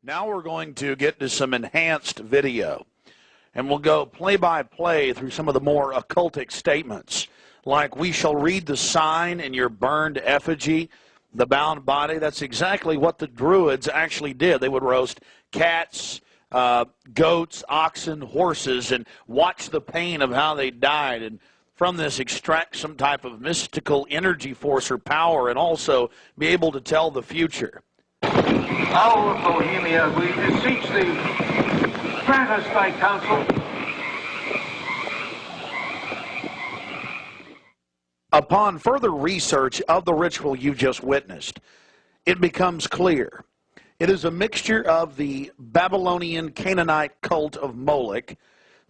Now we're going to get to some enhanced video, and we'll go play-by-play through some of the more occultic statements, like we shall read the sign in your burned effigy, the bound body. That's exactly what the Druids actually did. They would roast cats, goats, oxen, horses, and watch the pain of how they died, and from this extract some type of mystical energy force or power, and also be able to tell the future. Owl of Bohemia, we beseech thee, grant us thy counsel. Upon further research of the ritual you just witnessed, it becomes clear. It is a mixture of the Babylonian Canaanite cult of Moloch,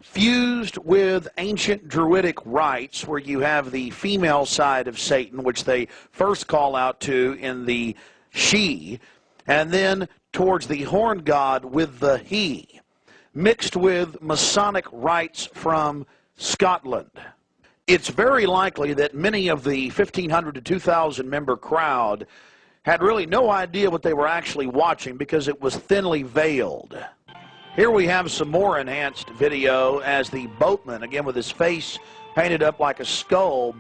fused with ancient Druidic rites, where you have the female side of Satan, which they first call out to in the she, and then towards the horn god with the he, mixed with Masonic rites from Scotland. It's very likely that many of the 1,500 to 2,000 member crowd had really no idea what they were actually watching because it was thinly veiled. Here we have some more enhanced video as the boatman, again with his face painted up like a skull,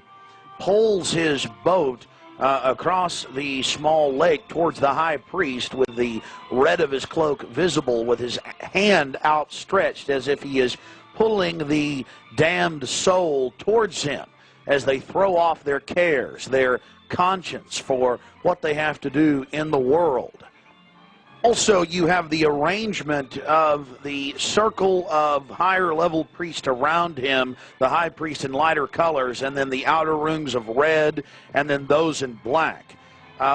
pulls his boat across the small lake towards the high priest with the red of his cloak visible, with his hand outstretched as if he is pulling the damned soul towards him as they throw off their cares, their conscience for what they have to do in the world. Also, you have the arrangement of the circle of higher level priests around him, the high priest in lighter colors, and then the outer rings of red, and then those in black.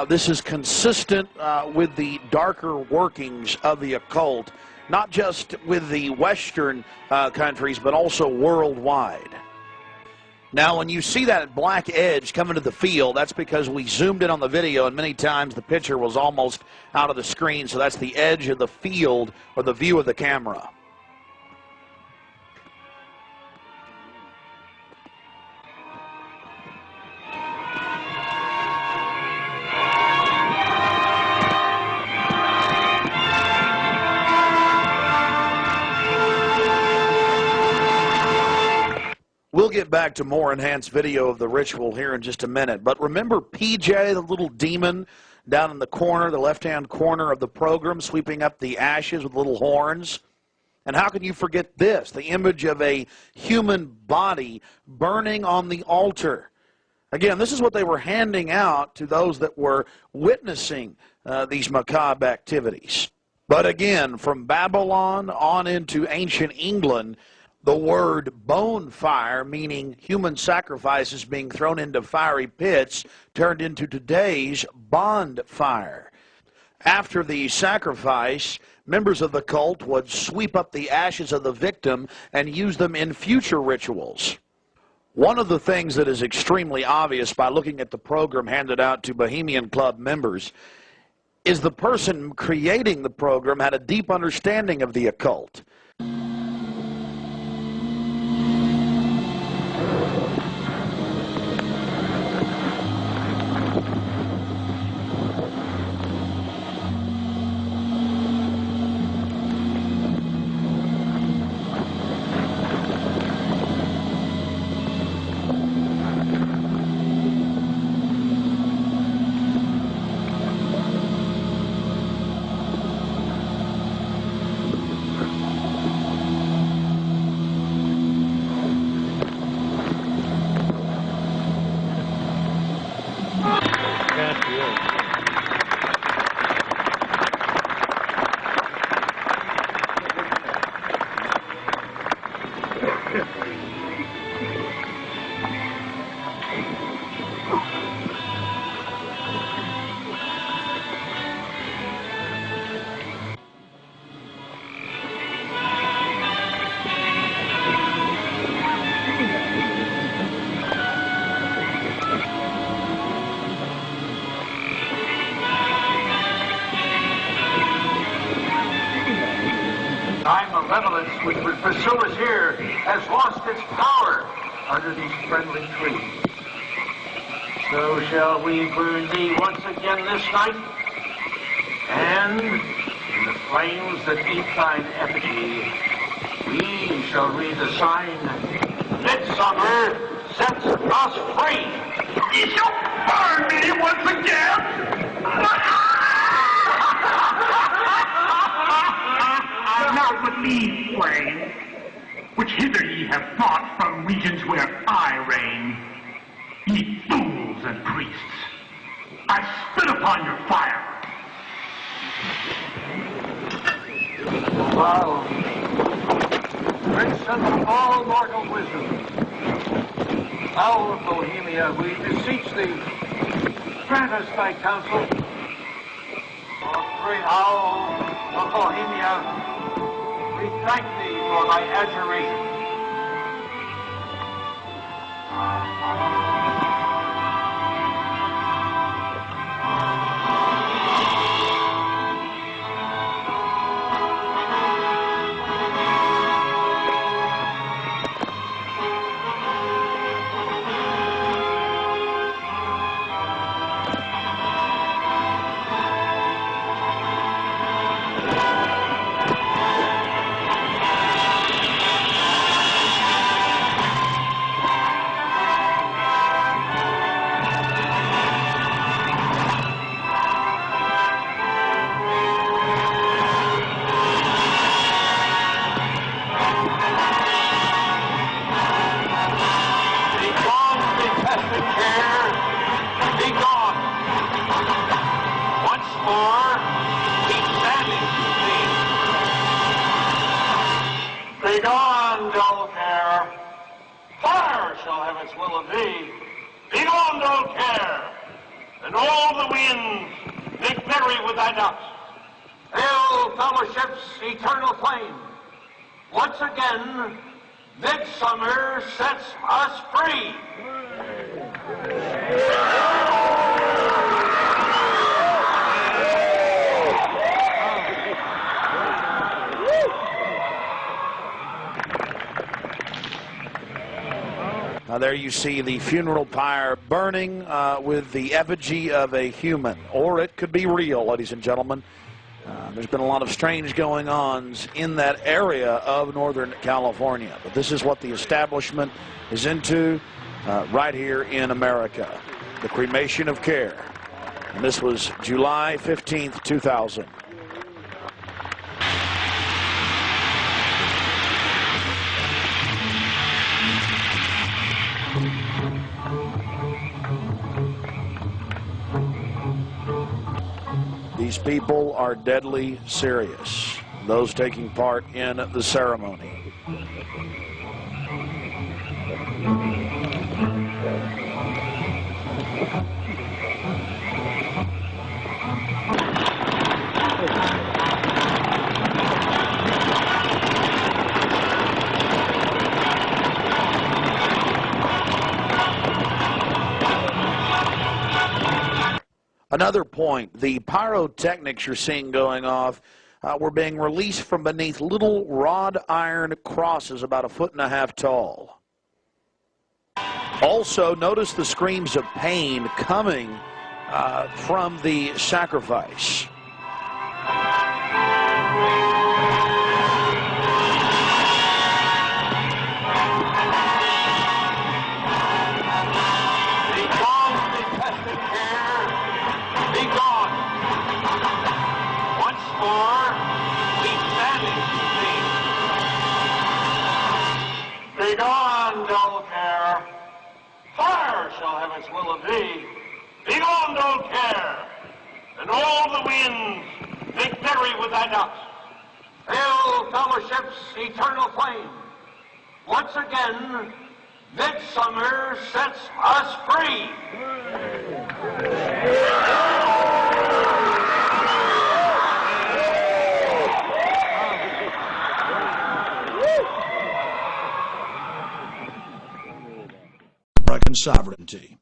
This is consistent with the darker workings of the occult, not just with the Western countries, but also worldwide. Now, when you see that black edge coming to the field, that's because we zoomed in on the video, and many times the picture was almost out of the screen, so that's the edge of the field or the view of the camera. We'll get back to more enhanced video of the ritual here in just a minute. But remember PJ, the little demon down in the corner, the left-hand corner of the program, sweeping up the ashes with little horns? And how can you forget this? The image of a human body burning on the altar. Again, this is what they were handing out to those that were witnessing these macabre activities. But again, from Babylon on into ancient England, the word bonfire, meaning human sacrifices being thrown into fiery pits, turned into today's bonfire. After the sacrifice, members of the cult would sweep up the ashes of the victim and use them in future rituals. One of the things that is extremely obvious by looking at the program handed out to Bohemian Club members is the person creating the program had a deep understanding of the occult. Thy malevolence which would pursue us here has lost its power under these friendly trees. So shall we burn thee once again this night, and in the flames that eat thine effigy, we shall read the sign, Midsummer sets us free. You shall burn me once again! Not with these flames, which hither ye have brought from regions where I reign. Ye fools and priests, I spit upon your fire. Wow. Prince of all mortal wisdom, owl of Bohemia, we beseech thee, grant us thy counsel. O great owl of Bohemia, we thank thee for thy adjuration. Begone, dull care. Fire shall have its will of thee. Begone, dull care. And all the winds make merry with thy doubts. Hail, fellowship's eternal flame. Once again, midsummer sets us free. There you see the funeral pyre burning with the effigy of a human, or it could be real, ladies and gentlemen. There's been a lot of strange going-ons in that area of Northern California, but this is what the establishment is into right here in America, the cremation of care. And this was July 15th, 2000. These people are deadly serious, those taking part in the ceremony. Another point, the pyrotechnics you're seeing going off were being released from beneath little wrought iron crosses about 1.5 feet tall. Also, notice the screams of pain coming from the sacrifice. Begone, dull care. Fire shall have its will of thee. Begone, dull care. And all the winds make merry with thy doubts. Hail, fellowship's eternal flame. Once again, midsummer sets us free. American sovereignty.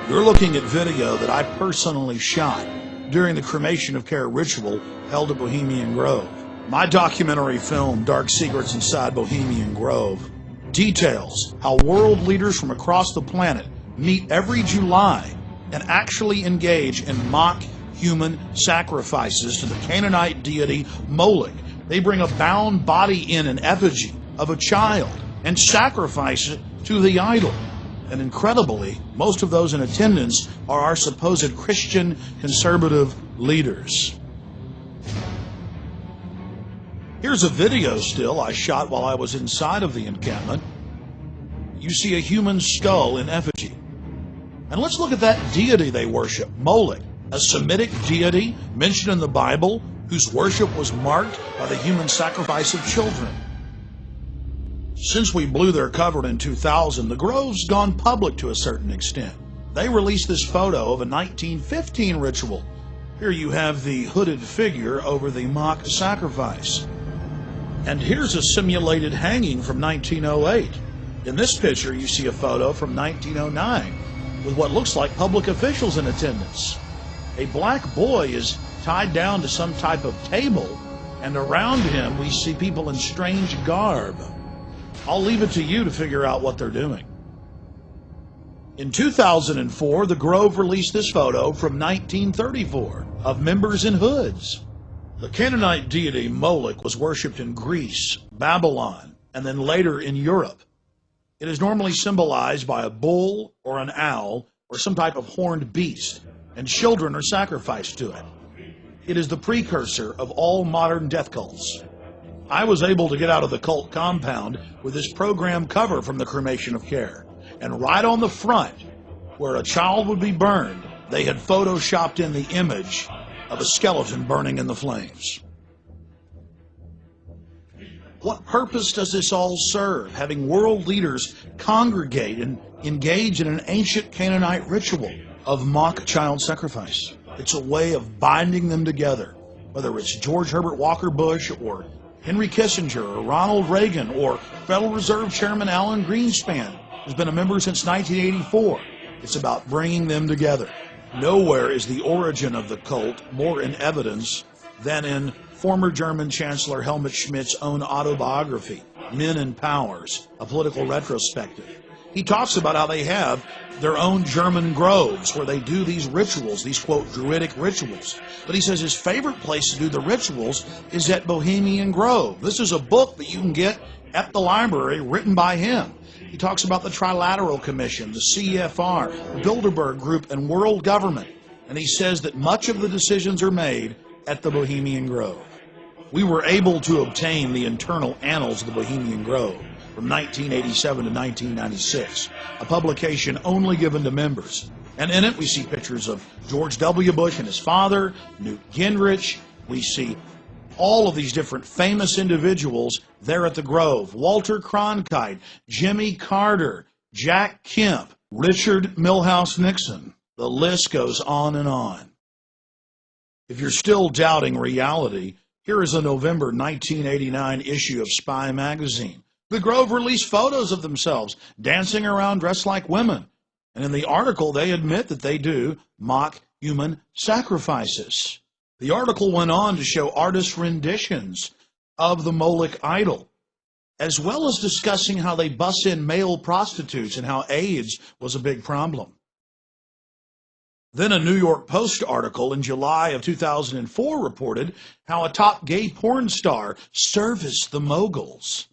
You're looking at video that I personally shot during the cremation of care ritual held at Bohemian Grove. My documentary film, Dark Secrets Inside Bohemian Grove, details how world leaders from across the planet meet every July and actually engage in mock human sacrifices to the Canaanite deity Moloch. They bring a bound body in an effigy of a child and sacrifice it to the idol. And incredibly, most of those in attendance are our supposed Christian conservative leaders. Here's a video still I shot while I was inside of the encampment. You see a human skull in effigy. And let's look at that deity they worship, Moloch, a Semitic deity mentioned in the Bible whose worship was marked by the human sacrifice of children. Since we blew their cover in 2000, the Grove's gone public to a certain extent. They released this photo of a 1915 ritual. Here you have the hooded figure over the mock sacrifice. And here's a simulated hanging from 1908. In this picture, you see a photo from 1909 with what looks like public officials in attendance. A black boy is tied down to some type of table, and around him we see people in strange garb. I'll leave it to you to figure out what they're doing. In 2004, the Grove released this photo from 1934 of members in hoods. The Canaanite deity Moloch was worshipped in Greece, Babylon, and then later in Europe. It is normally symbolized by a bull or an owl or some type of horned beast, and children are sacrificed to it. It is the precursor of all modern death cults. I was able to get out of the cult compound with this program cover from the Cremation of Care, and right on the front, where a child would be burned, they had photoshopped in the image of a skeleton burning in the flames. What purpose does this all serve, having world leaders congregate and engage in an ancient Canaanite ritual of mock child sacrifice? It's a way of binding them together, whether it's George Herbert Walker Bush or Henry Kissinger or Ronald Reagan or Federal Reserve Chairman Alan Greenspan, who's been a member since 1984. It's about bringing them together. Nowhere is the origin of the cult more in evidence than in former German Chancellor Helmut Schmidt's own autobiography, Men and Powers, a political retrospective. He talks about how they have their own German groves where they do these rituals, these, quote, druidic rituals. But he says his favorite place to do the rituals is at Bohemian Grove. This is a book that you can get at the library written by him. He talks about the Trilateral Commission, the CFR, the Bilderberg Group, and world government. And he says that much of the decisions are made at the Bohemian Grove. We were able to obtain the internal annals of the Bohemian Grove from 1987 to 1996, a publication only given to members. And in it we see pictures of George W. Bush and his father, Newt Gingrich. We see all of these different famous individuals there at the Grove. Walter Cronkite, Jimmy Carter, Jack Kemp, Richard Milhouse Nixon. The list goes on and on. If you're still doubting reality, here is a November 1989 issue of Spy magazine. The Grove released photos of themselves dancing around dressed like women. And in the article, they admit that they do mock human sacrifices. The article went on to show artist renditions of the Moloch idol, as well as discussing how they bus in male prostitutes and how AIDS was a big problem. Then a New York Post article in July of 2004 reported how a top gay porn star serviced the moguls.